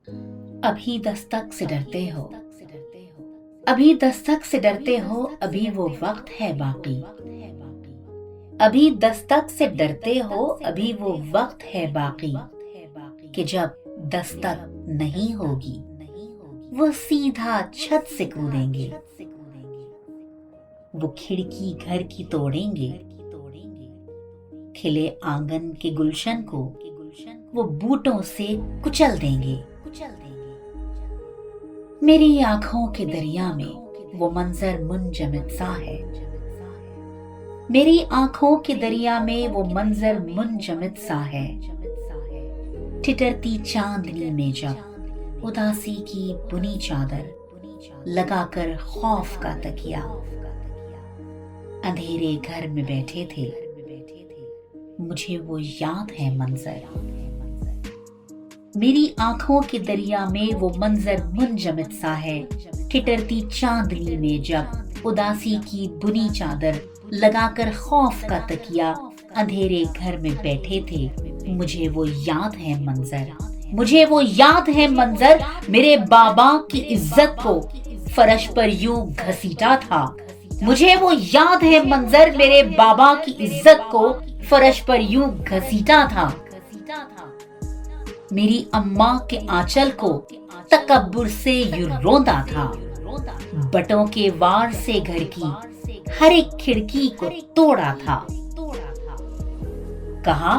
ابھی دستک سے ڈرتے ہو، ابھی دستک سے ڈرتے ہو، ابھی وہ وقت ہے باقی، ابھی دستک سے ڈرتے ہو، ابھی وہ وقت ہے باقی، کہ جب دستک نہیں ہوگی وہ سیدھا چھت سے کودیں گے، وہ کھڑکی گھر کی توڑیں گے، کھلے آنگن کے گلشن کو وہ بوٹوں سے کچل دیں گے۔ میری آنکھوں کے دریا میں وہ منظر منجمد سا ہے، میری آنکھوں کے دریا میں وہ منظر منجمد سا ہے، ٹھٹرتی چاندنی میں جب اداسی کی بنی چادر لگا کر خوف کا تکیا اندھیرے گھر میں بیٹھے تھے، مجھے وہ یاد ہے منظر۔ میری آنکھوں کے دریا میں وہ منظر منجمد سا ہے، ٹھٹرتی چاندنی میں جب اداسی کی بنی چادر لگا کر خوف کا تکیا اندھیرے گھر میں بیٹھے تھے، مجھے وہ یاد ہے منظر، مجھے وہ یاد ہے منظر، میرے بابا کی عزت کو فرش پر یوں گھسیٹا تھا، مجھے وہ یاد ہے منظر، میرے بابا کی عزت کو فرش پر یوں گھسیٹا تھا، میری اماں کے آنچل کو تکبر سے یوں روندا تھا، بٹوں کے وار سے گھر کی ہر ایک کھڑکی کو توڑا تھا، کہا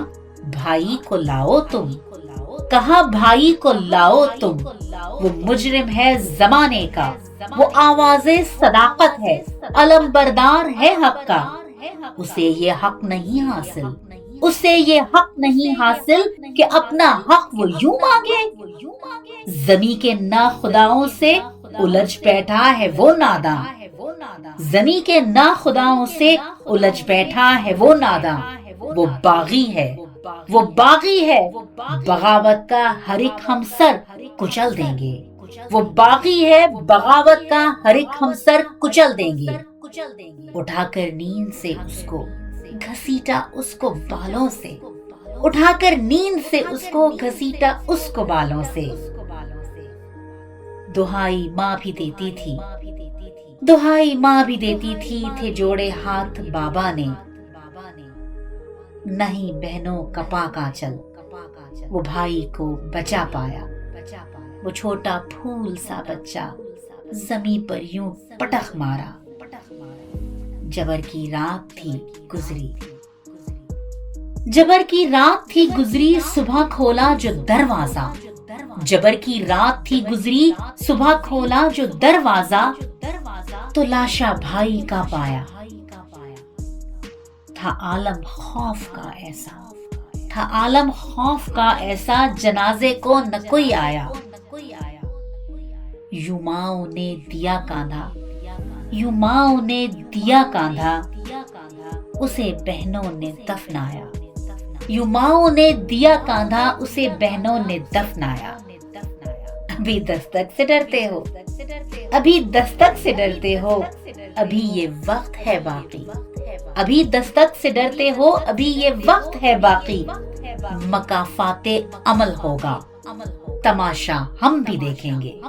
بھائی کو لاؤ تم، کہا بھائی کو لاؤ تم، وہ مجرم ہے زمانے کا، وہ آواز صداقت ہے، علم بردار ہے حق کا، اسے یہ حق نہیں حاصل، اسے یہ حق نہیں حاصل کہ اپنا حق وہ یوں مانگے، زمیں کے ناخداؤں سے الجھ بیٹھا ہے وہ ناداں، زمیں کے ناخداؤں سے الجھ بیٹھا ہے وہ ناداں، وہ باغی ہے، وہ باغی ہے، بغاوت کا ہر ایک ہمسر کچل دیں گے، وہ باغی ہے، بغاوت کا ہر ایک ہمسر کچل دیں گے، اٹھا کر نیند سے اس کو گھسیٹا اس کو بالوں سے، اٹھا کر نیند سے اس کو گھسیٹا اس کو بالوں سے، دہائی ماں بھی دیتی تھی، دہائی ماں بھی دیتی تھی، تھے جوڑے ہاتھ بابا نے، نہیں بہنوں کا پاک آنچل وہ بھائی کو بچا پایا، وہ چھوٹا پھول سا بچہ زمیں پر یوں پٹخ مارا، جبر کی رات تھی گزری، جبر کی رات تھی گزری، صبح کھولا جو دروازہ، جبر کی رات تھی گزری، صبح کھولا جو دروازہ، تو لاشا بھائی کا پایا، تھا عالم خوف کا ایسا، تھا عالم خوف کا ایسا، جنازے کو نہ کوئی آیا، یوں ماؤں نے دیا کاندھا، یوں ماؤں نے دیا کاندھا، اسے بہنوں نے دفنایا، یوں ماؤں نے دیا کاندھا، اسے بہنوں نے دفنایا۔ ابھی دستک سے ڈرتے ہو، ابھی دستک سے ڈرتے ہو، ابھی یہ وقت ہے باقی، ابھی دستک سے ڈرتے ہو، ابھی یہ وقت ہے باقی، مکافات عمل ہوگا، تماشا ہم بھی دیکھیں گے۔